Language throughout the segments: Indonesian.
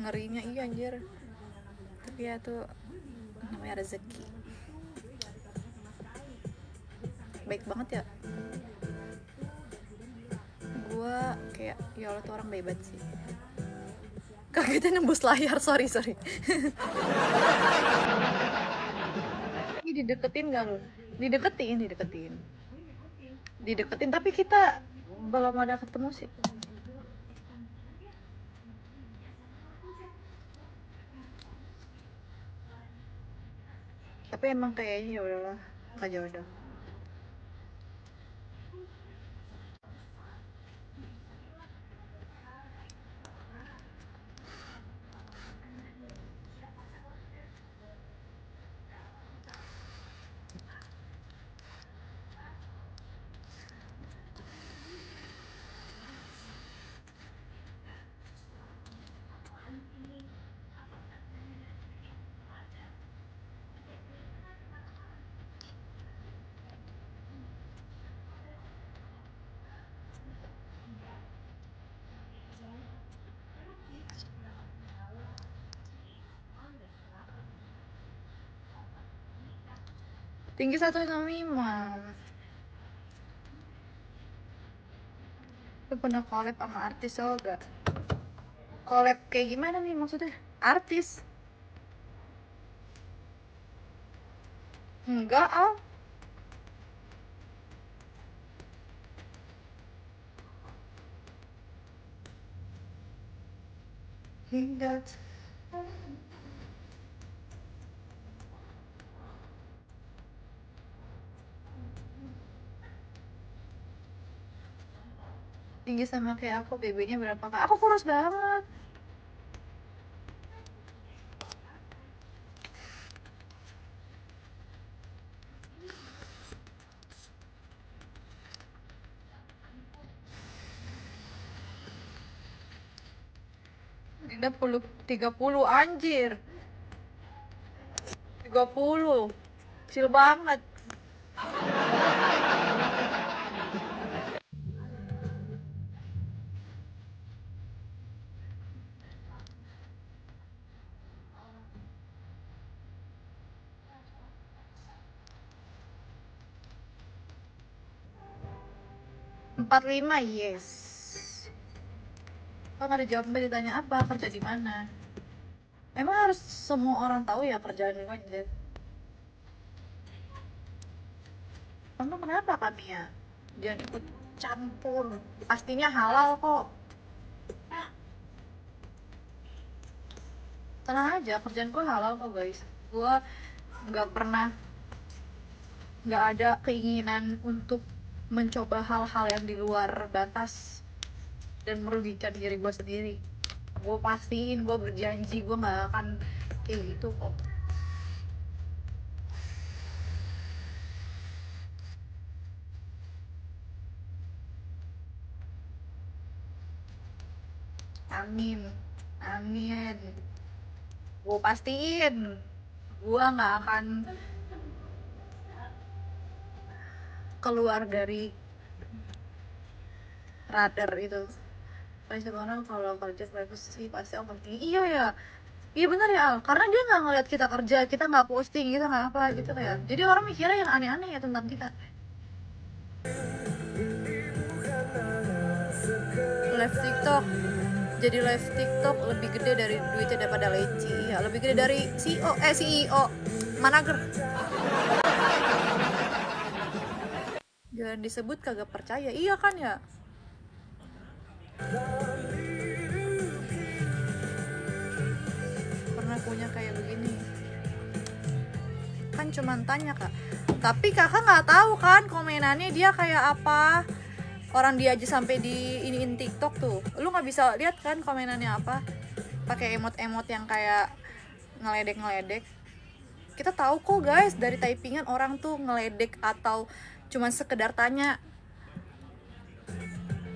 ngerinya. Iya anjir, tapi ya tuh namanya rezeki. Baik banget ya. Gue kayak ya Allah tuh orang hebat sih. Kagetnya nembus layar, sorry. Ini dideketin gak lu? Dideketin tapi kita belum ada ketemu sih. Tapi emang kayaknya ya udahlah, nggak jodoh. Tinggi 165. Lu pernah collab sama artis gak? Collab kayak gimana nih maksudnya? Artis? Enggak, Al. Hingga tinggi sama kayak aku, BB-nya berapa kak? Aku kurus banget. Dinda 30 anjir. 30. Kecil banget. 45, yes. Kok nggak dijawab, mbak ditanya apa, kerja di mana? Emang harus semua orang tahu ya kerjaan gue anjir? Emang kenapa kami ya? Jangan ikut campur. Pastinya halal kok. Tenang aja, kerjaan gue halal kok guys. Gue nggak pernah, nggak ada keinginan untuk mencoba hal-hal yang di luar batas dan merugikan diri gue sendiri. Gue pastiin, gue berjanji gue nggak akan kayak gitu kok. Amin, amin. Gue pastiin gue nggak akan keluar dari radar itu. Pasti orang kalau kerja bagus sih pasti orang tinggi. Iya ya, iya benar ya Al, karena dia nggak ngeliat kita kerja, kita nggak posting, kita nggak apa gitu kayak, jadi orang mikirnya yang aneh-aneh ya tentang kita. Live TikTok, jadi live TikTok lebih gede dari duitnya daripada leci. Iya, lebih gede dari CEO manager. Jangan disebut kagak percaya, iya kan ya. Pernah punya kayak begini, kan cuman tanya kak, tapi kakak nggak tahu kan komenannya dia kayak apa. Orang dia aja sampai di iniin TikTok tuh, lu nggak bisa lihat kan komenannya apa, pakai emot-emot yang kayak ngeledek. Kita tahu kok guys dari typingan orang tuh ngeledek atau cuman sekedar tanya.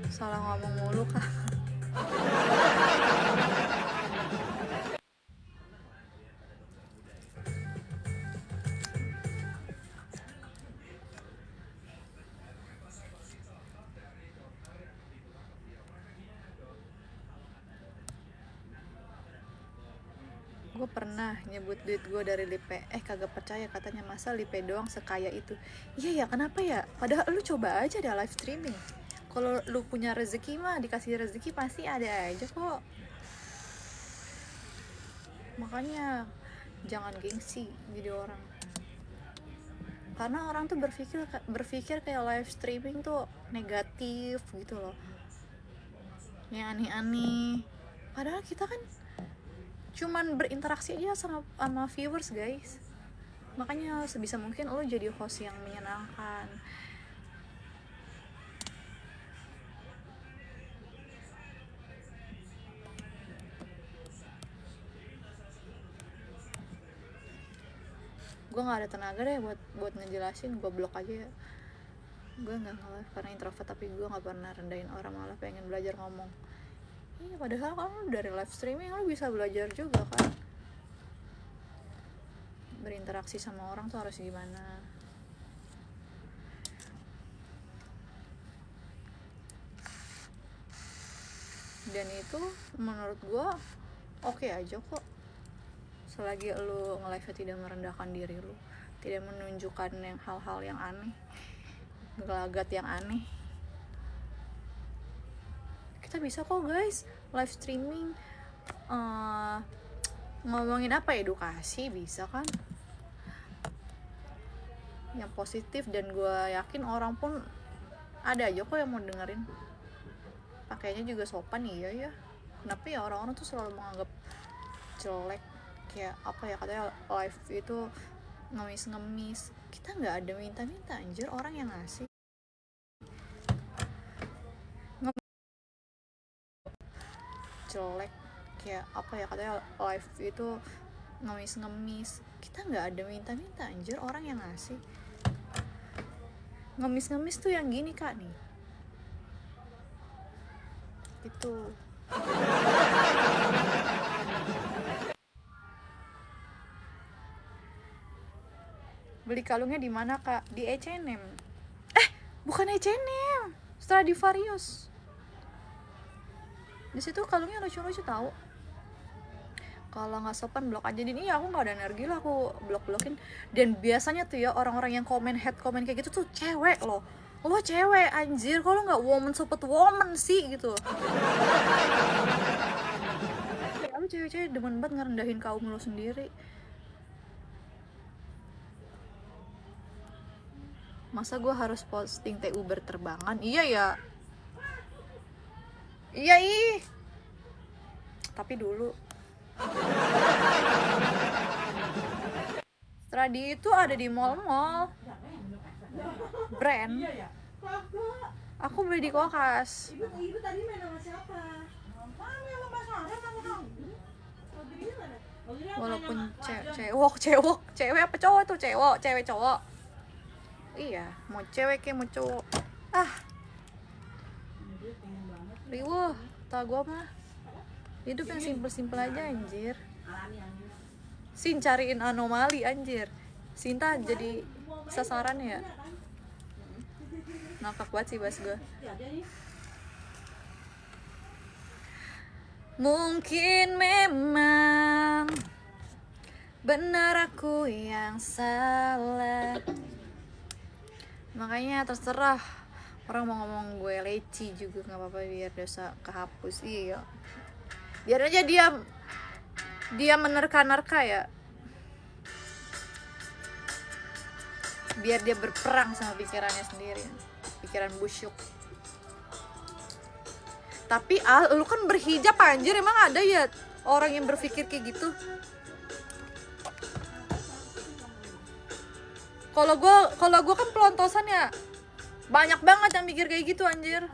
Salah ngomong mulu kak. Gue pernah nyebut duit gue dari Lipe, kagak percaya katanya, masa Lipe doang sekaya itu. Iya ya, kenapa ya, padahal lu coba aja deh live streaming. Kalau lu punya rezeki mah, dikasih rezeki pasti ada aja kok. Makanya jangan gengsi jadi orang, karena orang tuh berpikir kayak live streaming tuh negatif gitu loh, yang aneh-aneh. Padahal kita kan cuman berinteraksi aja sama viewers guys. Makanya sebisa mungkin lo jadi host yang menyenangkan. Gue nggak ada tenaga deh buat ngejelasin, gue blok aja ya. Gue nggak nge-live karena introvert, tapi gue nggak pernah rendahin orang, malah pengen belajar ngomong. Iya, padahal kan dari live streaming lo bisa belajar juga kan, berinteraksi sama orang tuh harus gimana. Dan itu menurut gue oke aja kok, selagi lo nge-live tidak merendahkan diri lo, tidak menunjukkan hal-hal yang aneh, gelagat yang aneh. Kita bisa kok guys live streaming, ngomongin apa, edukasi bisa kan, yang positif. Dan gue yakin orang pun ada aja kok yang mau dengerin, pakainya juga sopan. Iya ya, kenapa ya orang-orang tuh selalu menganggap jelek, kayak apa ya, katanya live itu ngemis-ngemis. Kita nggak ada minta-minta anjir, orang yang ngasih. Jelek, kayak apa ya, katanya live itu ngemis-ngemis. Kita nggak ada minta-minta anjir, orang yang ngasih. Ngemis-ngemis tuh yang gini kak nih, itu. Beli kalungnya di mana kak? Di H&M. Bukan H&M, Stradivarius. Di situ kalungnya lucu-lucu tahu. Kalau nggak sopan blok aja. Jadi iya, aku nggak ada energi lah, aku blok-blokin. Dan biasanya tuh ya orang-orang yang head comment kayak gitu tuh cewek loh. Lo cewek anjir, kalau nggak woman support woman sih gitu. Lu cewek-cewek demen banget ngerendahin kaum lo sendiri. Masa gue harus posting TU berterbangan? Iya ya. Iya ih. Tapi dulu Stradi itu ada di mall-mall brand. Aku beli di Kokas. Ibu tadi main sama siapa? Mami sama Mbak Sarah sama kamu. Walaupun cewek apa cowok tuh, cewek cowok. Iya, mau cewek kayak mau cowok. Riwuh, tau gue mah hidup yang simpel-simpel aja anjir. Sin cariin anomali anjir. Sinta jadi sasaran ya. Nakak banget sih bahas gue. Mungkin memang benar aku yang salah. Makanya terserah orang mau ngomong gue leci juga nggak apa-apa, biar dosa kehapus. Iya, biar aja dia menerka-nerka ya, biar dia berperang sama pikirannya sendiri, pikiran busyuk. Tapi lu kan berhijab anjir, emang ada ya orang yang berpikir kayak gitu? Kalau gue kan pelontosan ya, banyak banget yang mikir kayak gitu anjir.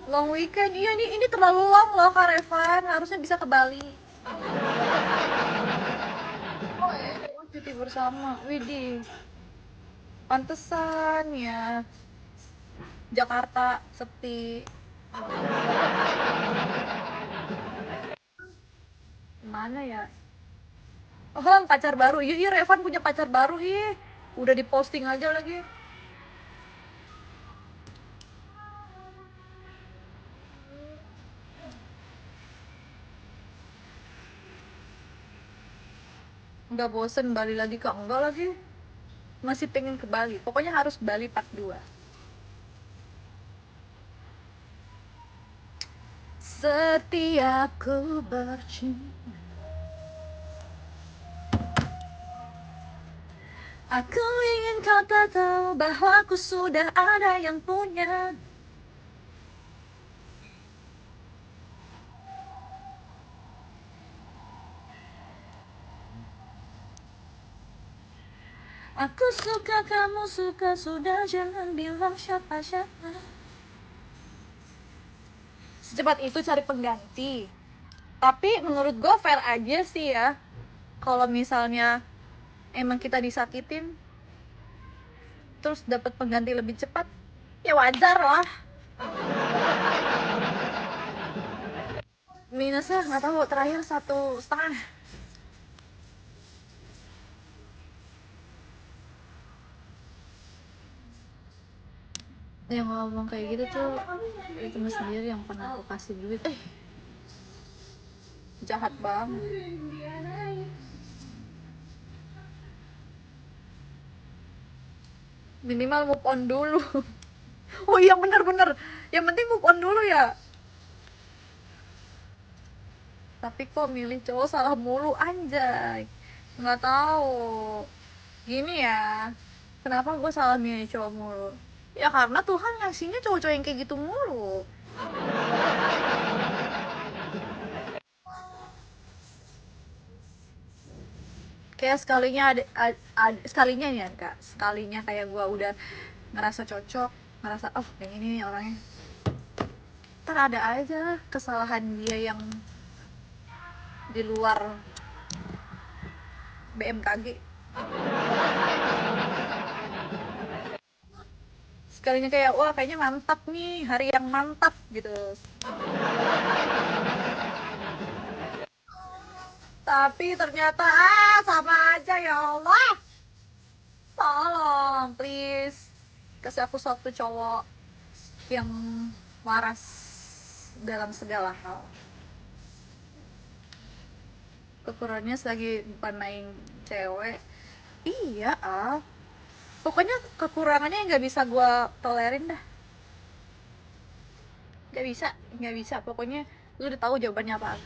Long weekend, iya ini terlalu long loh Kak Revan, harusnya bisa ke Bali. Oh, cuti bersama, widih, pantesan ya Jakarta sepi. Mana ya? Oh, pacar baru, iya Revan punya pacar baru, udah diposting aja lagi. Nggak bosen Bali lagi kak? Enggak lagi, masih pengen ke Bali, pokoknya harus Bali part 2. Setiap ku bercinta, aku ingin kau tak tahu bahwa aku sudah ada yang punya. Aku suka, kamu suka, sudah jangan bilang siapa-siapa. Secepat itu cari pengganti. Tapi menurut gue fair aja sih ya. Kalau misalnya emang kita disakitin, terus dapat pengganti lebih cepat, ya wajar lah. Minusnya nggak tahu, terakhir 1,5. Yang ngomong kayak gitu tuh itu mas sendiri yang pernah aku kasih duit. Jahat banget. Minimal move on dulu. Oh iya, bener-bener, yang penting move on dulu ya. Tapi kok milih cowok salah mulu, anjay. Nggak tahu, gini ya, kenapa gue salah milih cowok mulu? Ya karena Tuhan ngasihnya cowok-cowok yang kayak gitu mulu. Kayak sekalinya sekalinya nih ya kak, sekalinya kayak gue udah ngerasa cocok, ngerasa oh yang ini nih orangnya, ntar ada aja kesalahan dia yang di luar BMKG. Sekalinya kayak wah kayaknya mantap nih, hari yang mantap gitu, tapi ternyata sama aja. Ya Allah, tolong please kasih aku satu cowok yang waras dalam segala hal. Kekurangannya selagi bukan main cewek, iya pokoknya kekurangannya nggak bisa gue tolerin dah. Nggak bisa pokoknya. Lu udah tahu jawabannya apa.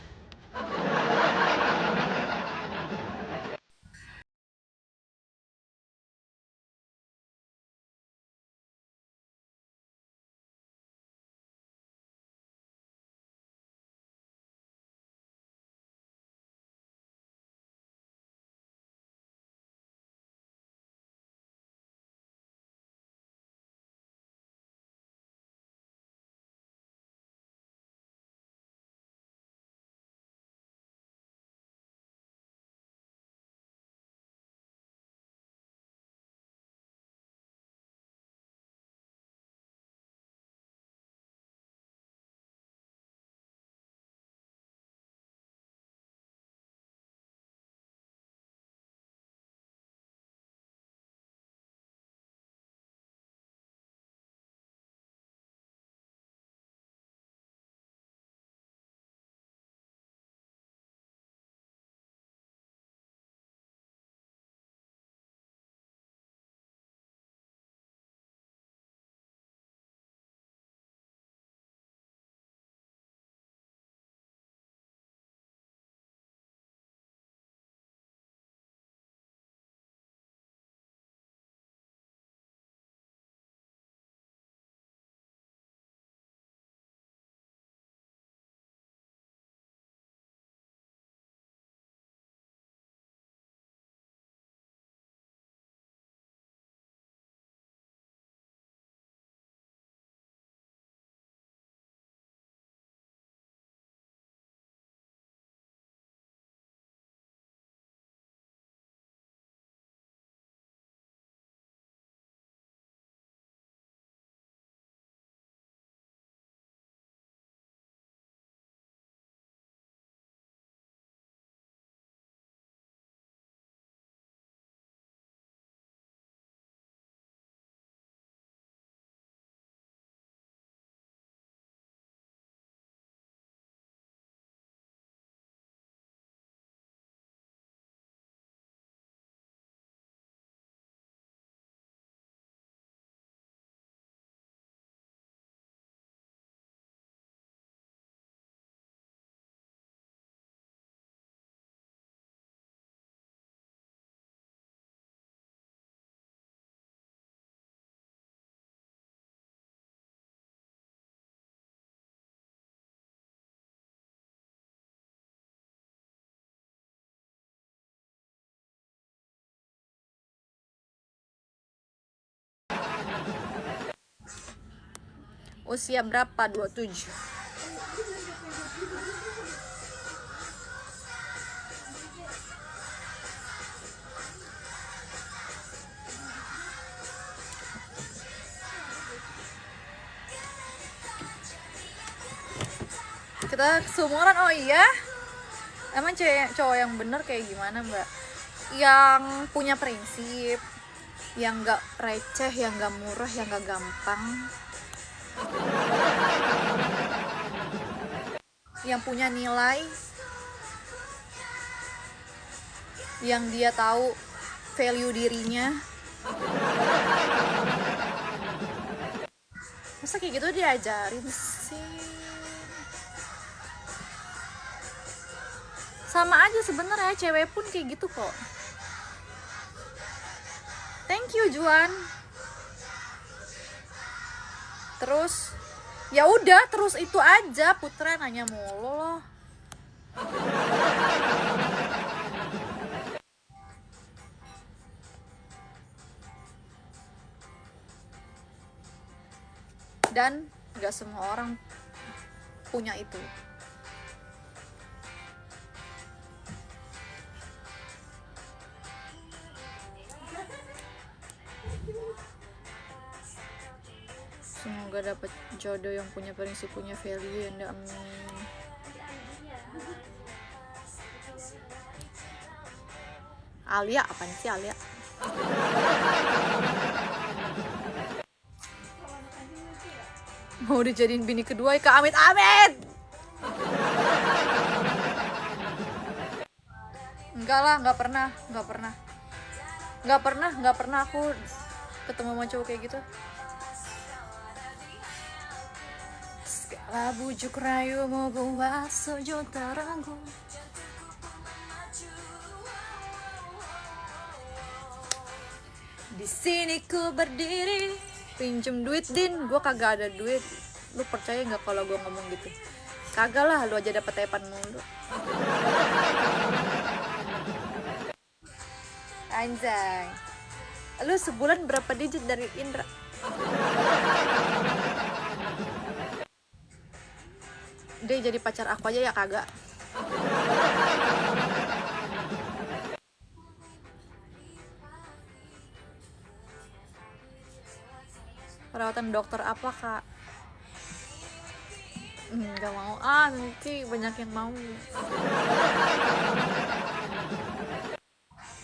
Usia berapa? 27. Kita seumuran. Oh iya, emang cowok yang bener kayak gimana mbak? Yang punya prinsip, yang gak receh, yang gak murah, yang gak gampang, yang punya nilai, yang dia tahu value dirinya. Masa kayak gitu diajarin sih? Sama aja sebenarnya, cewek pun kayak gitu kok. Thank you Juan. Terus ya udah, terus itu aja. Putra nanya mulu loh. Dan gak semua orang punya itu. Semoga dapat jodoh yang punya prinsip, punya value, yang amin. Alia, apaan sih Alia? Mau dijadiin bini kedua ya Kak, amit-amit. Enggak lah, nggak pernah aku ketemu sama cowok kayak gitu. Segala bujuk rayu membuat sejuta ragu. Di sini ku berdiri, pinjem duit Din, gue kagak ada duit. Lu percaya nggak kalau gue ngomong gitu? Kagak lah, lu aja dapet tepan mulu. Anjay, lu sebulan berapa digit dari Indra? Dia jadi pacar aku aja ya kagak? Perawatan dokter apa kak? Nggak mau nanti banyak yang mau.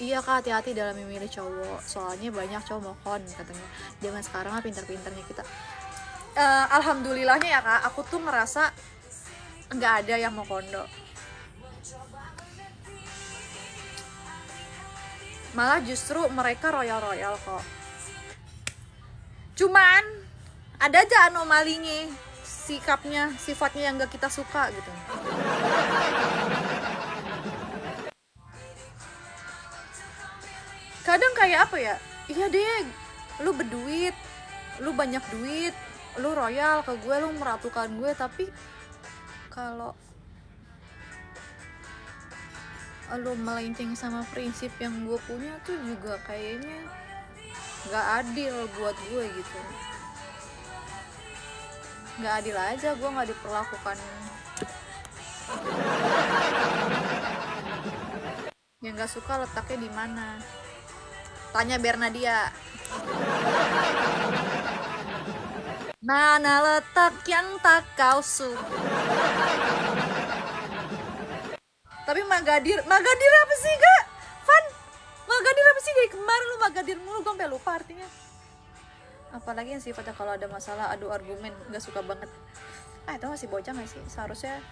Iya kak, hati-hati dalam memilih cowok, soalnya banyak cowok mokon katanya. Zaman sekarang lah pintar-pintarnya kita. Alhamdulillahnya ya kak, aku tuh ngerasa nggak ada yang mau kondo. Malah justru mereka royal kok. Cuman ada aja anomalinya, sikapnya, sifatnya yang gak kita suka gitu. Kadang kayak apa ya, iya deh, lu berduit, lu banyak duit, lu royal ke gue, lu meratukan gue, tapi kalau lu melenceng sama prinsip yang gue punya tuh juga kayaknya gak adil buat gue gitu. Gak adil aja, gue gak diperlakukan. Yang gak suka letaknya di mana? Tanya Bernadia. Mana letak yang tak kau suka? Tapi Magadir apa sih kak? Van, Magadir apa sih? Dari kemarin lu Magadir mulu, gue sampai lupa artinya. Apalagi yang sifatnya kalau ada masalah adu argumen, gak suka banget. Itu masih bocah gak sih? Seharusnya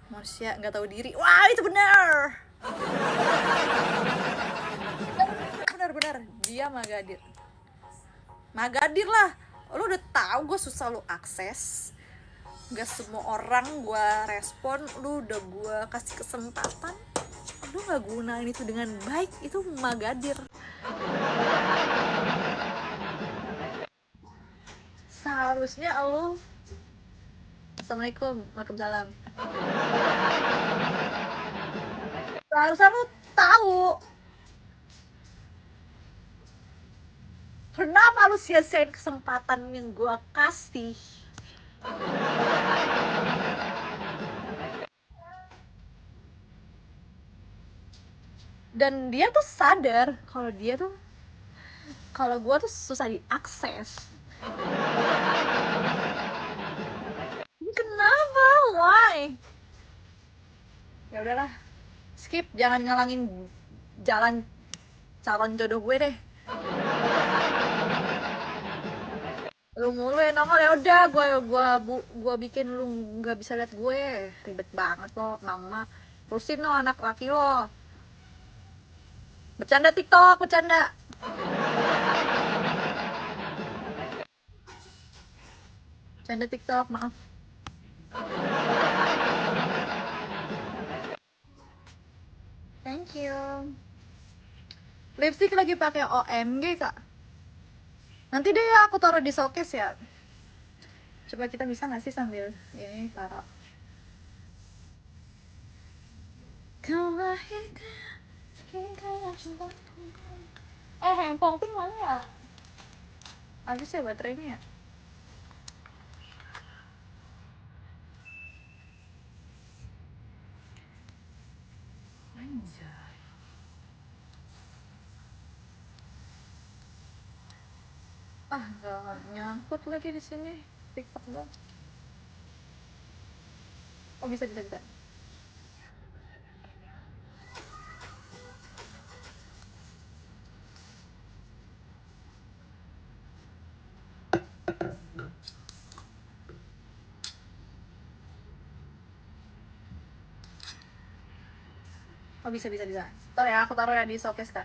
manusia gak tahu diri. Wah itu benar. Benar, dia Magadir lah. Lu udah tahu gue susah lu akses, gak semua orang gue respon. Lu udah gue kasih kesempatan, lu gak gunain itu dengan baik, itu Magadir. Seharusnya lu Assalamualaikum, waalaikumsalam. Seharusnya lu tahu Kenapa lu sia-siain kesempatan yang gua kasih? Dan dia tuh sadar kalau gua tuh susah diakses. Kenapa? Why? Ya udahlah, skip, jangan ngalangin jalan calon jodoh gue deh. Lu mulu yang nongol, ya udah gua bikin lu nggak bisa lihat gue, ribet banget lo mama. Terusin lo anak laki lo, bercanda TikTok, bercanda. Bercanda TikTok, maaf. Thank you. Lipstick lagi pakai OMG kak. Nanti deh ya aku taruh di showcase ya. Coba kita bisa nggak sih sambil ini taruh. Kau lahirkan hingga cinta. Handphone pink mana ya? Habis ya baterainya ya. Anjay. Gak nyangkut lagi di sini. TikTok dong. Oh bisa. Oh bisa. Ntar ya aku taruh ya di showcase kak.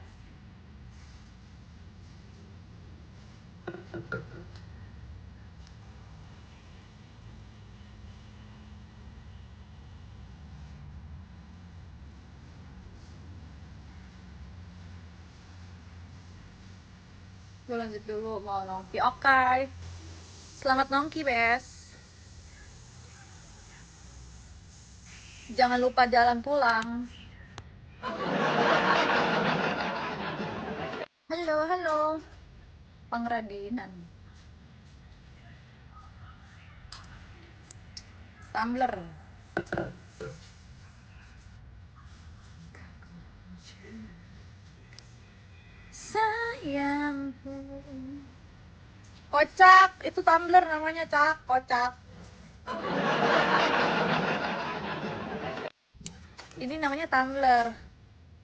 Gue lanjut dulu mau nongki. Oke. Selamat nongki, Bes. Jangan lupa jalan pulang. Halo. Pengradinan. Tumblr. Sayangku. Kocak, itu Tumblr namanya, Cak. Kocak. Ini namanya Tumblr.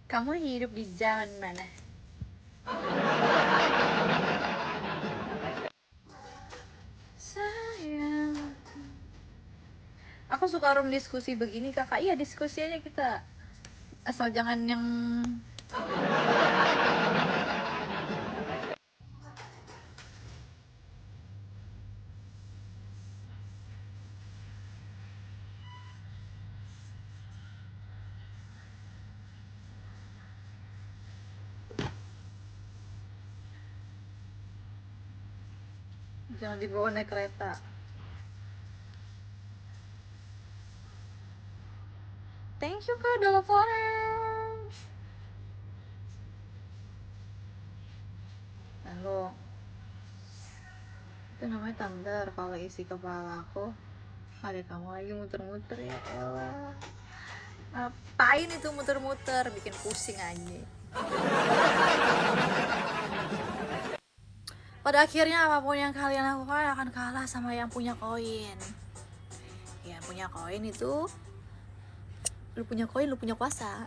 Kamu hidup di zaman mana? Sayang. Aku suka room diskusi begini, kakak. Iya, diskusi aja kita. Asal jangan yang jangan dibawa naik kereta. Thank you kak udah laporan. Halo. Itu namanya Tumblr. Kalau isi kepala aku ada kamu lagi muter-muter, ya elah. Ngapain itu muter-muter, bikin pusing aja. Pada akhirnya apapun yang kalian lakukan akan kalah sama yang punya koin. Yang punya koin itu, lu punya koin, lu punya kuasa.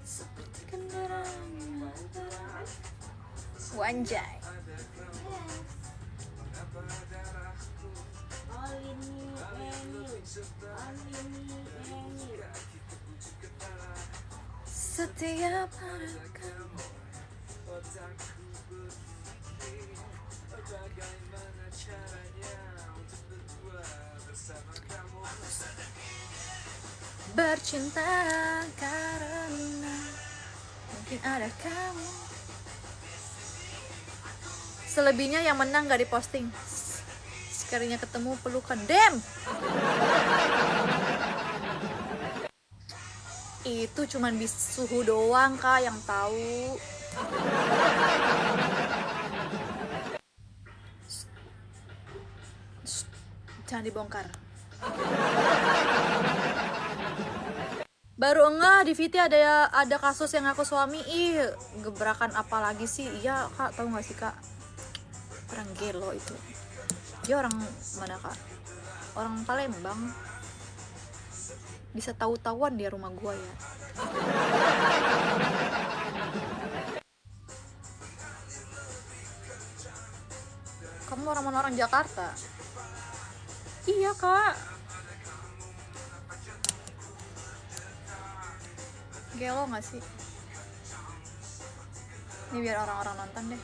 Seperti kendaraan Wanjay. Setiap hari kamu bercinta karena mungkin ada kamu. Selebihnya yang menang gak diposting. Sekalinya ketemu pelukan. Damn. Itu cuman suhu doang kak yang tahu. Jangan dibongkar. Baru enggak di VT ada kasus yang aku suami. Ih, gebrakan apa lagi sih? Iya kak, tahu nggak sih kak? Orang gelo itu. Dia orang mana kak? Orang Palembang. Bisa tahu-tahuan dia rumah gua ya. Kamu orang Jakarta? Iya kak. Gelo gak sih? Ini biar orang-orang nonton deh.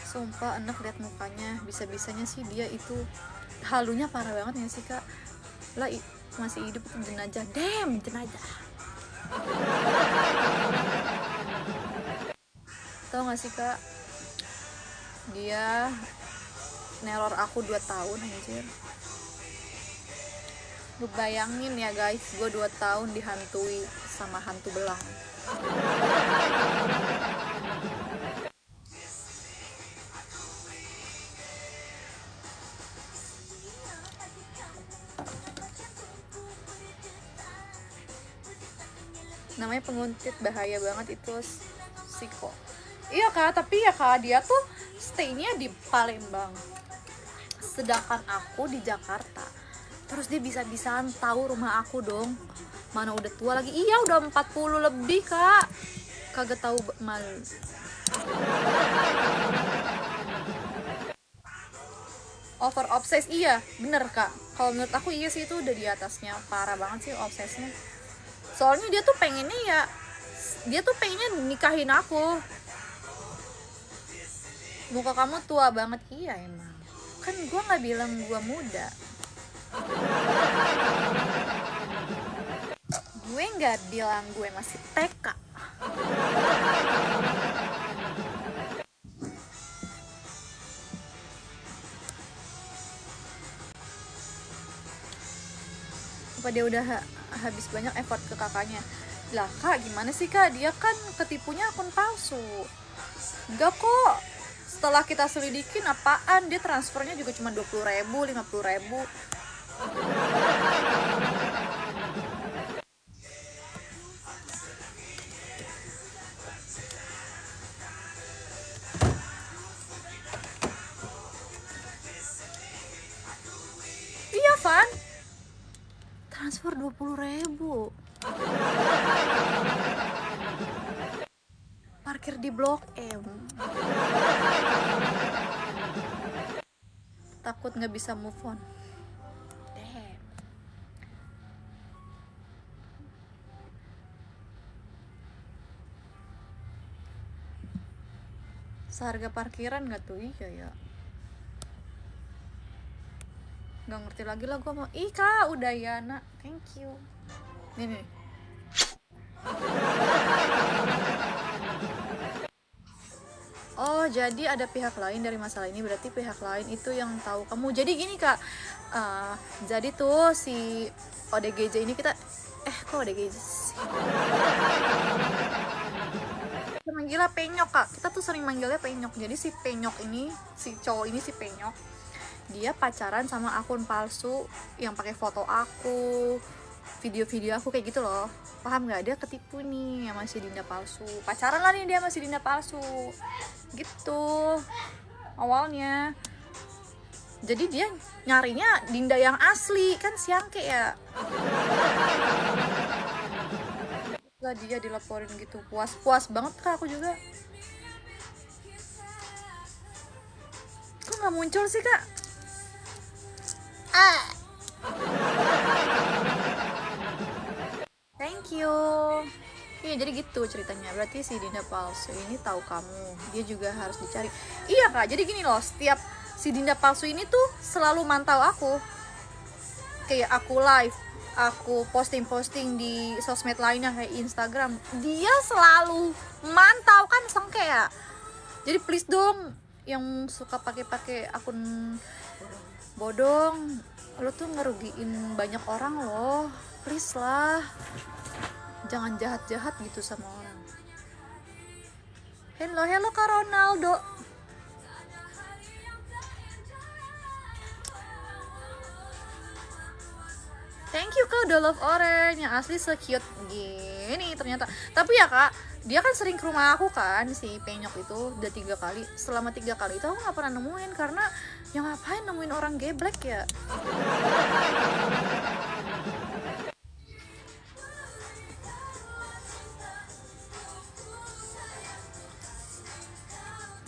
Sumpah enak lihat mukanya. Bisa-bisanya sih dia itu halunya parah banget ya sih kak. Lah masih hidup itu jenazah. Damn, jenazah. Tahu gak sih kak? Dia neror aku 2 tahun anjir. Lu bayangin ya guys, gue 2 tahun dihantui sama hantu belang. Namanya penguntit, bahaya banget itu, psiko. Iya kak, tapi ya kak, dia tuh stay-nya di Palembang, sedangkan aku di Jakarta. Terus dia bisa-bisaan tahu rumah aku dong. Mana udah tua lagi. Iya udah 40 lebih kak. Kagak tahu malu. Over obses, iya bener kak. Kalau menurut aku iya sih, itu udah di atasnya. Parah banget sih obsesnya. Soalnya dia tuh pengennya nikahin aku. Muka kamu tua banget. Iya emang. Kan gue nggak bilang gue muda. Gue nggak bilang gue masih TK. Apa dia udah habis banyak effort ke kakaknya? Lah kak, gimana sih kak? Dia kan ketipunya akun palsu. Enggak kok. Setelah kita selidikin, apaan, dia transfernya juga cuma 20.000, 50.000. Iya Van, transfer 20.000. Parkir di Blok M. Takut nggak bisa move on. Damn. Seharga parkiran nggak tuh? Iya ya. Nggak ngerti lagi lah gue mau. Ih kak, udah ya nak. Thank you. Nih. Oh, jadi ada pihak lain dari masalah ini. Berarti pihak lain itu yang tahu kamu. Jadi gini kak, jadi tuh si ODGJ ini kita kok ODGJ sih? Kita manggilnya Penyok kak. Kita tuh sering manggilnya Penyok. Jadi si Penyok ini, si cowok ini, si Penyok, dia pacaran sama akun palsu yang pakai foto aku, video-video aku kayak gitu loh. Paham nggak? Dia ketipu nih sama si Dinda palsu. Pacaran lah nih dia sama si Dinda palsu gitu awalnya. Jadi dia nyarinya Dinda yang asli, kan siangke ya. Lah dia dilaporin gitu. Puas banget kak aku juga. Kok nggak muncul sih kak? Thank you. Iya jadi gitu ceritanya. Berarti si Dinda palsu ini tahu kamu. Dia juga harus dicari. Iya kak, jadi gini loh. Setiap si Dinda palsu ini tuh selalu mantau aku. Kayak aku live, aku posting di sosmed lainnya kayak Instagram. Dia selalu mantau, kan sengke ya. Jadi please dong yang suka pakai akun bodong, lo tuh ngerugiin banyak orang loh, please lah, jangan jahat-jahat gitu sama orang. Hello Kak Ronaldo. Thank you Kak udah love orange, yang asli se-cute gini ternyata. Tapi ya Kak, dia kan sering ke rumah aku kan, si Penyok itu udah 3 kali. Selama 3 kali itu aku gak pernah nemuin, karena yang ngapain nemuin orang geblek ya.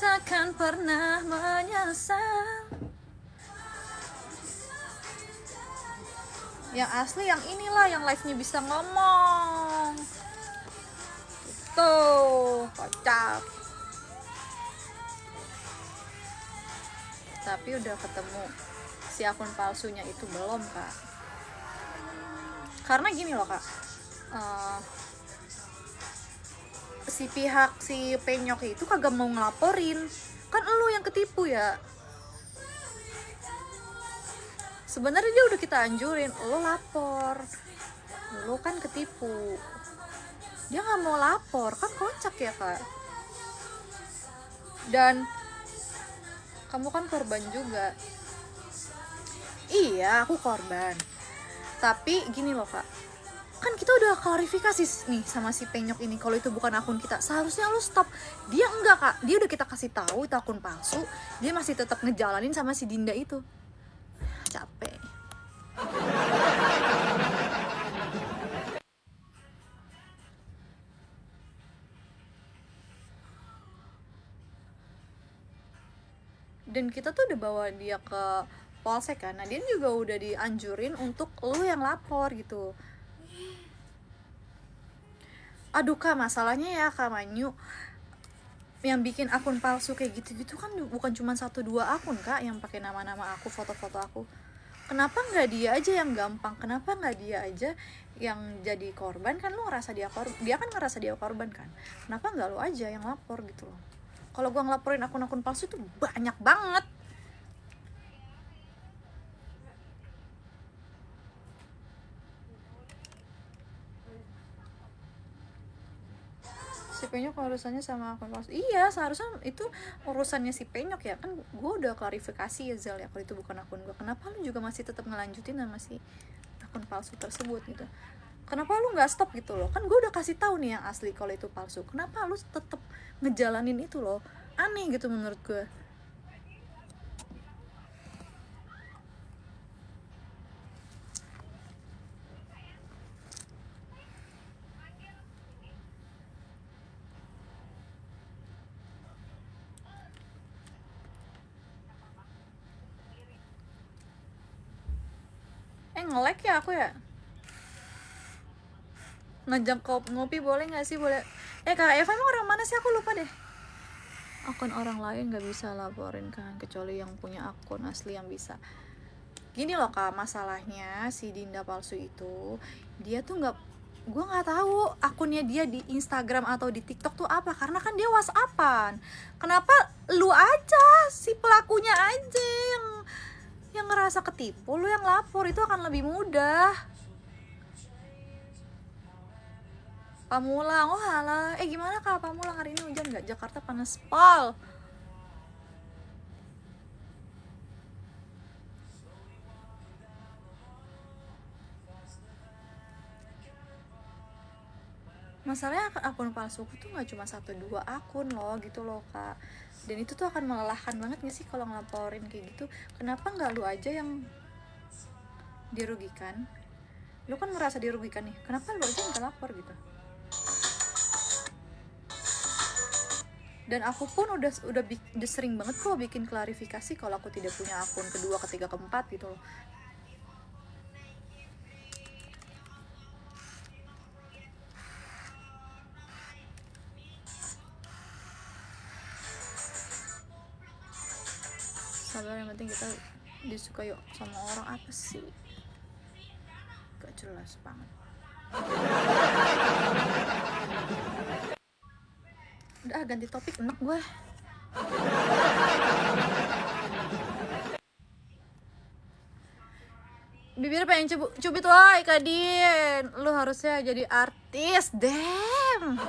Takkan pernah menyesal. Yang asli yang inilah, yang live-nya bisa ngomong. Tuh, kocak. Tapi udah ketemu si akun palsunya itu belum Kak. Karena gini loh Kak, si Penyok itu kagak mau ngelaporin. Kan elu yang ketipu ya. Sebenarnya dia udah kita anjurin, lo lapor, lo kan ketipu. Dia nggak mau lapor, kan kocak ya Kak. Dan kamu kan korban juga. Iya, aku korban. Tapi gini loh Kak, kan kita udah klarifikasi nih sama si Penyok ini kalau itu bukan akun kita. Seharusnya lo stop. Dia enggak Kak, dia udah kita kasih tahu itu akun palsu, dia masih tetap ngejalanin sama si Dinda itu. Capek. Dan kita tuh udah bawa dia ke polsek kan. Nah dia juga udah dianjurin untuk lu yang lapor gitu. Aduh Kak, masalahnya ya Kak Manyu, yang bikin akun palsu kayak gitu-gitu kan bukan cuma 1-2 akun Kak yang pakai nama-nama aku, foto-foto aku. Kenapa nggak dia aja yang gampang? Kenapa nggak dia aja yang jadi korban? Kan lu ngerasa dia kan ngerasa dia korban kan? Kenapa nggak lu aja yang lapor gitu loh? Kalau gua ngelaporin akun-akun palsu tuh banyak banget. Si Penyok urusannya sama akun palsu. Iya, seharusnya itu urusannya si Penyok ya. Kan gue udah klarifikasi ya Zel ya, kalau itu bukan akun gue. Kenapa lu juga masih tetap ngelanjutin sama si akun palsu tersebut gitu? Kenapa lu nggak stop gitu loh? Kan gue udah kasih tahu nih yang asli kalau itu palsu. Kenapa lu tetap ngejalanin itu loh? Aneh gitu menurut gue. Nge-lag ya aku ya? Ngajak ngopi boleh nggak sih? Boleh. Kak Eva emang orang mana sih? Aku lupa deh. Akun orang lain nggak bisa laporin kan, kecuali yang punya akun asli yang bisa. Gini loh Kak, masalahnya si Dinda palsu itu, dia tuh gue nggak tahu akunnya dia di Instagram atau di TikTok tuh apa, karena kan dia WhatsAppan. Kenapa lu aja si pelakunya aja yang ngerasa ketipu, lu yang lapor, itu akan lebih mudah. Pamulang, oh halah, gimana Kak Pamulang, hari ini hujan nggak? Jakarta panas pol. Masalahnya akun palsuku tuh nggak cuma 1-2 akun loh gitu loh Kak. Dan itu tuh akan melelahkan banget gak sih kalau ngelaporin kayak gitu. Kenapa nggak lu aja yang dirugikan? Lu kan merasa dirugikan nih, kenapa lu aja yang lapor gitu? Dan aku pun udah sering banget kok bikin klarifikasi kalau aku tidak punya akun kedua, ketiga, keempat gitu loh. Sabar, yang penting kita disukai sama orang. Apa sih? Gak jelas banget. Udah ganti topik, enak gue. Bibir pengen cubit, woi Kadin. Lu harusnya jadi artis, damn.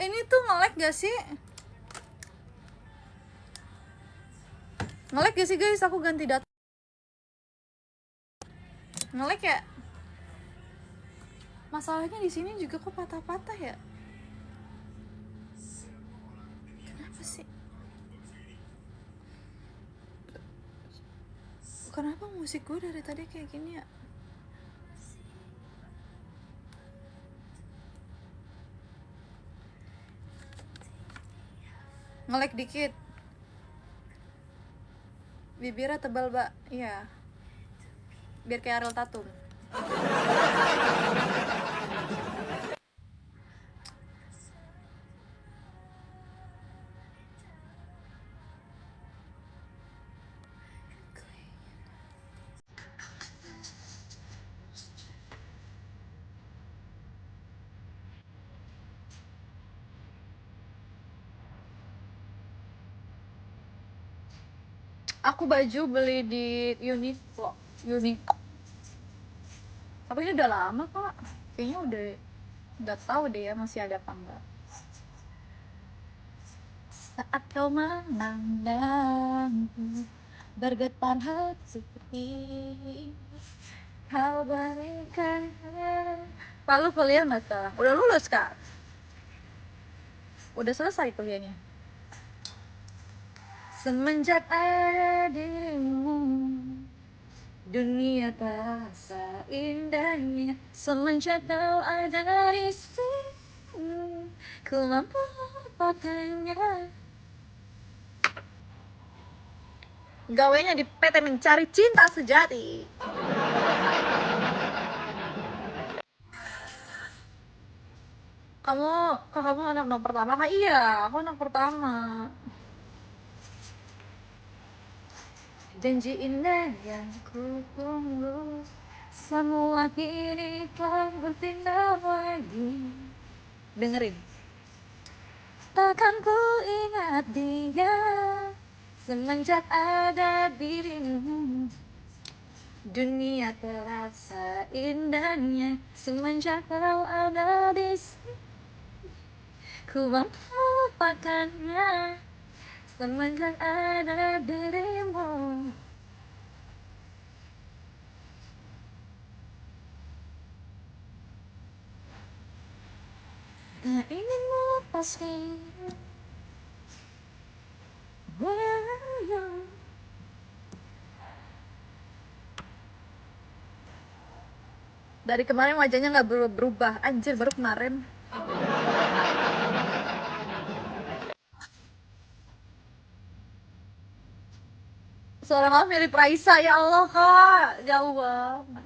Ini tuh nge-lag gak sih? Nge-lag gak sih guys? Aku ganti data. Nge-lag ya? Masalahnya di sini juga kok patah-patah ya? Kenapa sih? Kenapa musik gue dari tadi kayak gini ya? Nge-lag dikit. Bibirnya tebal, Mbak. Iya. Biar kayak Ariel Tatum. Aku baju beli di Uniqlo. Tapi ini udah lama kok. Kayaknya udah tahu deh ya masih ada apa enggak. Saat kau memandangku bergetar hati, kau berikan. Pak, lu kuliah nggak sekarang? Udah lulus kak? Udah selesai kuliahnya? Semenjak ada dirimu, dunia terasa indahnya. Semenjak kau ada di sini, ku mampu melupakannya. Gawainya di PT Mencari Cinta Sejati. Kamu anak nomor pertama kak? Iya, aku anak pertama. Janji indah yang ku tunggu, semua kini telah bertindak lagi. Dengerin. Takkan ku ingat dia semenjak ada dirimu. Dunia terasa indahnya semenjak kau ada di sini. Ku mampu melupakannya semenjak ada dirimu. Tak ingin melepaskan. Dari kemarin wajahnya nggak berubah, anjir baru kemarin. Suara kamu mirip Raisa, ya Allah kak, jauh banget.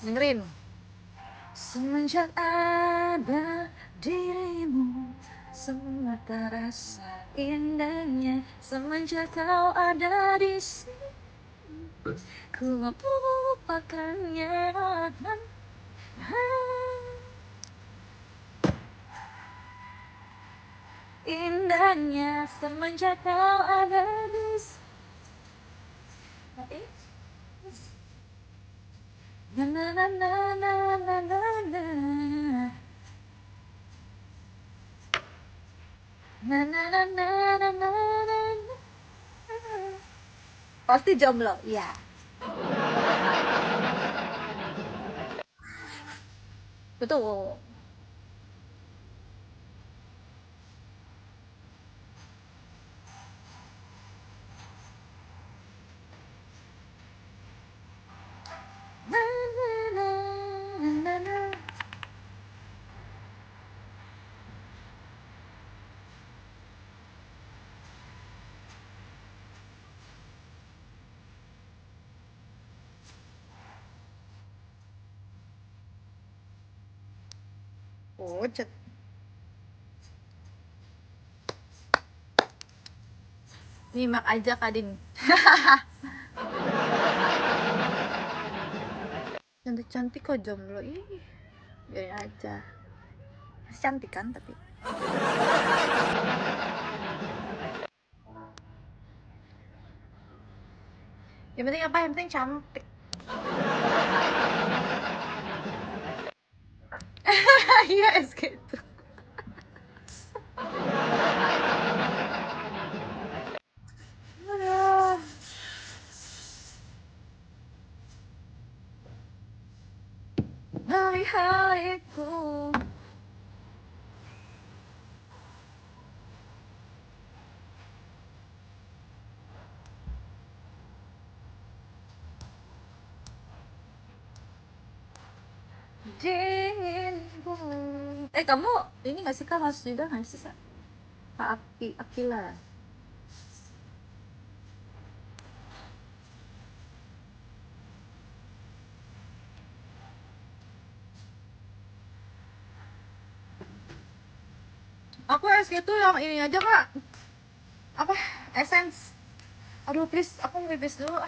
Dengerin. Semenjak ada dirimu, semua terasa indahnya. Semenjak kau ada di sini, ku mampu melupakannya. Indahnya semenjak kau ada di sini. Na na na na na na na na. Na na na na na na na. Pasti jomblo, iya. Betul. Na na na na na. Oh, cet. Nyimak aja Kadin. Cantik-cantik kok jomblo. Ih, biarin aja. Masih cantik kan tapi. Yang penting apa? Yang penting cantik. Iya, SK itu. Aduh. Hari-hariku. Dinginmu. Kamu ini gak sih Kak, host juga gak sih Kak? Kak Akila. Aku SK tuh yang ini aja Kak. Apa? Essence. Aduh please, aku mau pipis dulu.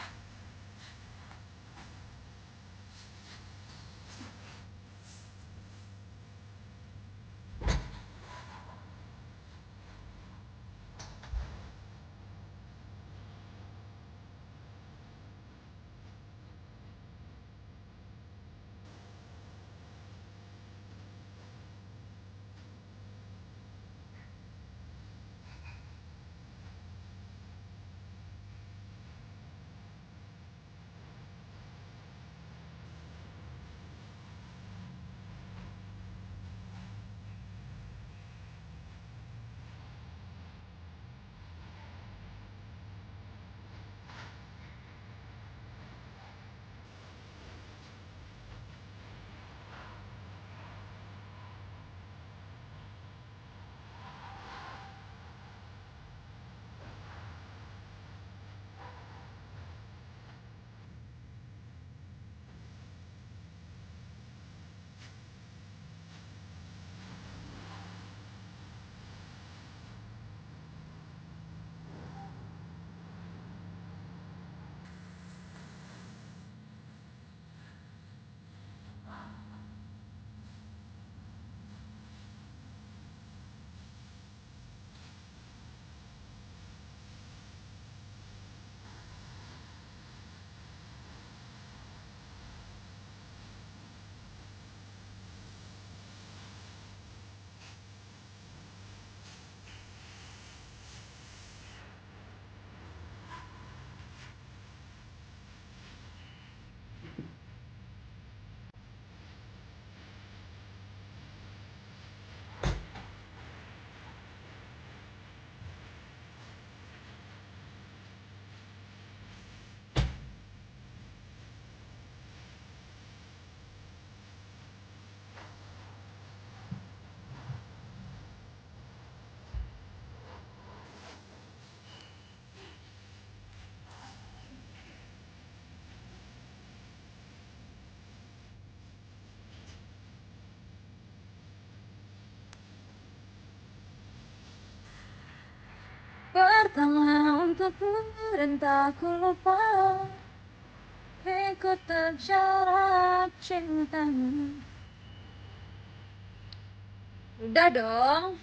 Pertama untukmu dan tak ku lupa, ikut terjarak cintamu. Udah dong.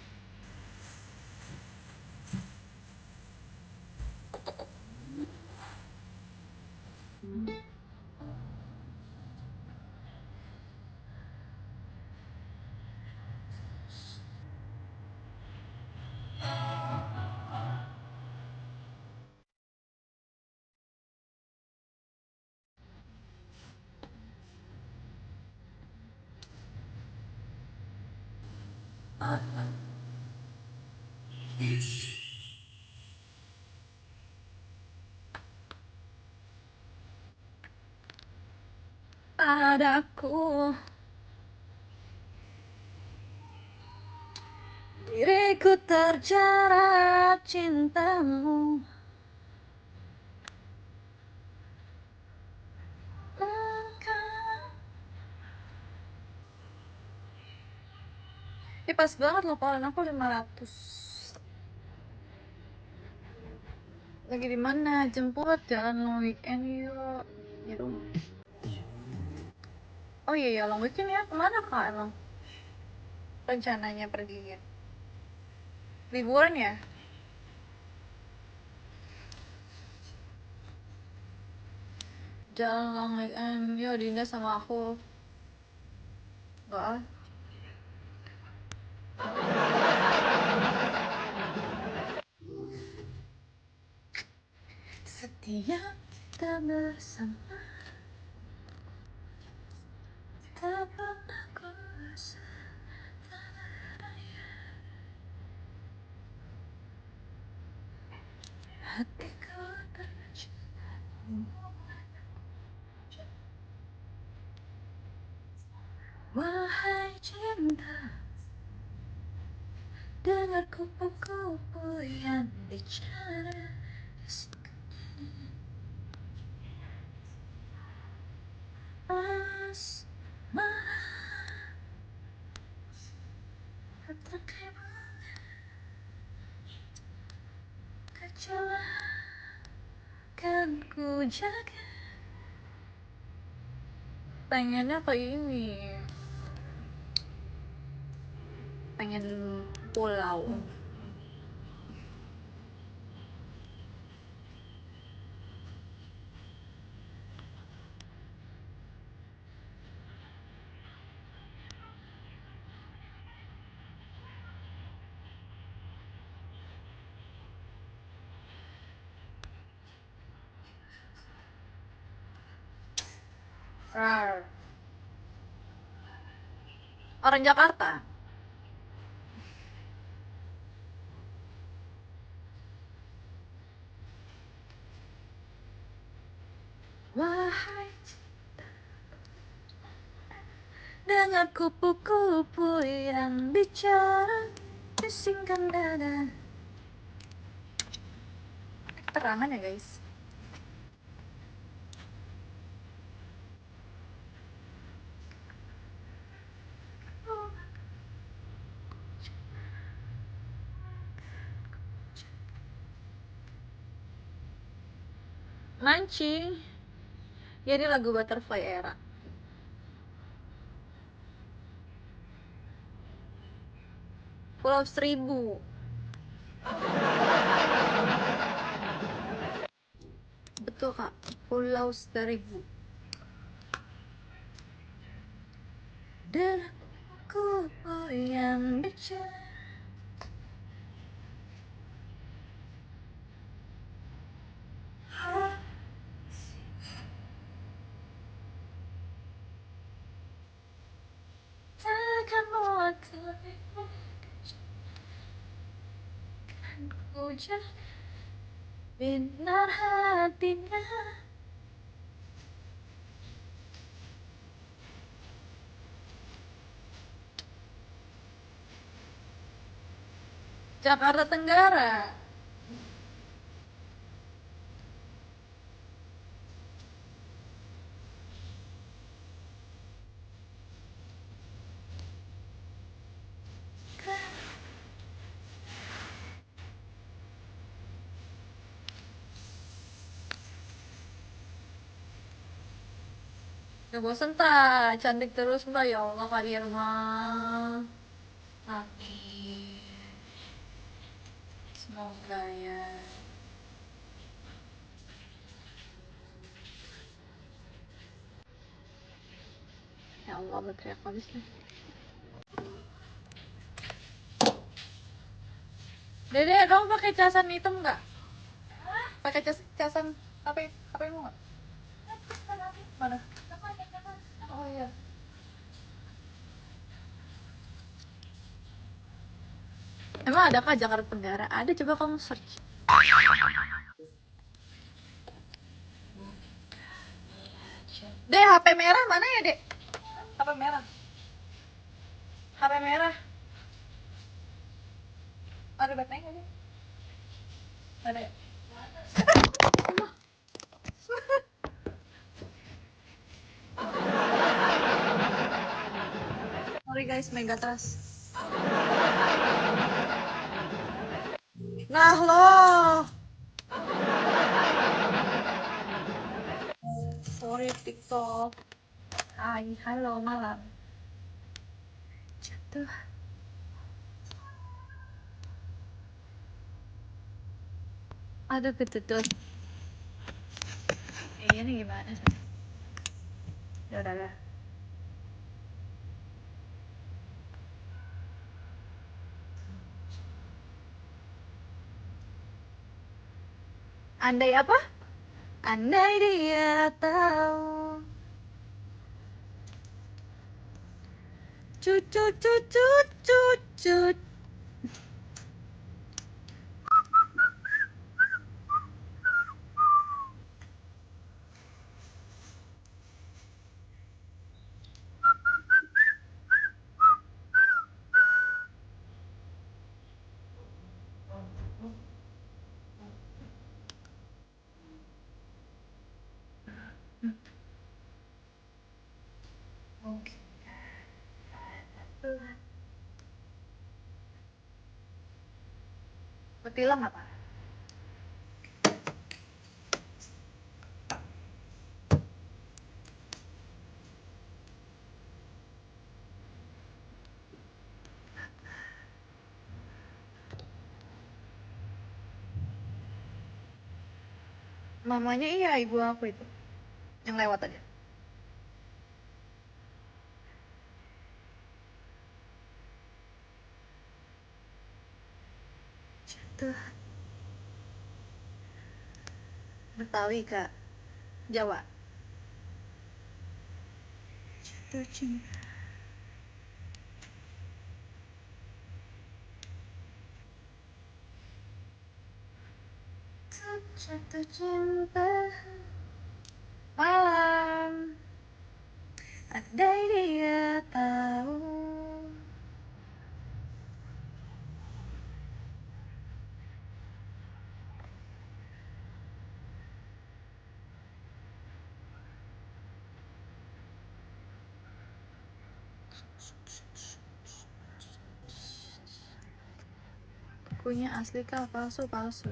Padaku, diriku terjerat cintamu. Pas banget loh, Paulan aku 500. Lagi di mana? Jemput, jalan long weekend yuk. Di rumah. Oh iya ya, long weekend ya. Kemana kak emang? Rencananya pergi liburan ya? Jalan long weekend yuk, Dinda sama aku. Enggak ah. Setiap kita bersama, tak pernah ku rasa tak berdaya. Hatiku tercurah, wahai cinta, dengar kupu-kupu yang bicara. Asmara, katakan kecewa, kan ku jaga. Pengennya ke ini, pengen pulau. Rar. Orang Jakarta. Wahai cinta, dengar kupu-kupu yang bicara, bisingkan dada. Terangan ya guys. Mancing. Ya ini lagu Butterfly Era. Pulau Seribu. Betul kak, Pulau Seribu. Dan kupu yang bicara. Takkan muat lebih hujan binar hatinya. Jakarta Tenggara. Gak bosen tak, cantik terus mbak, ya Allah Kak Irma. Amin. Semoga ya. Ya Allah, baterai aku habis nih. Dede, kamu pakai casan hitam nggak? Pakai casan HP mu nggak? Mana? Oh iya. Emang ada kah Jakarta Tenggara? Ada, coba kamu search. Dek, HP merah mana ya, Dek? HP merah. HP merah. Ada baterai nggak, Dek? Ada ya? Sorry guys, Megatrust. Nah lo. live TikTok. Hai, halo malam. Jatuh. Aduh ketutut. Ini gimana sih? Ya udah lah. Andai apa? Andai dia tahu. Cut cut cut cut cut cut. Oke. Ketilang apa? Mamanya iya, ibu aku itu. Yang lewat aja. Jatuh. Betawi, Kak. Jawa. Jatuh cinta. Jatuh cinta. Malam. Andai dia tahu. Bukunya asli kah? Palsu, palsu.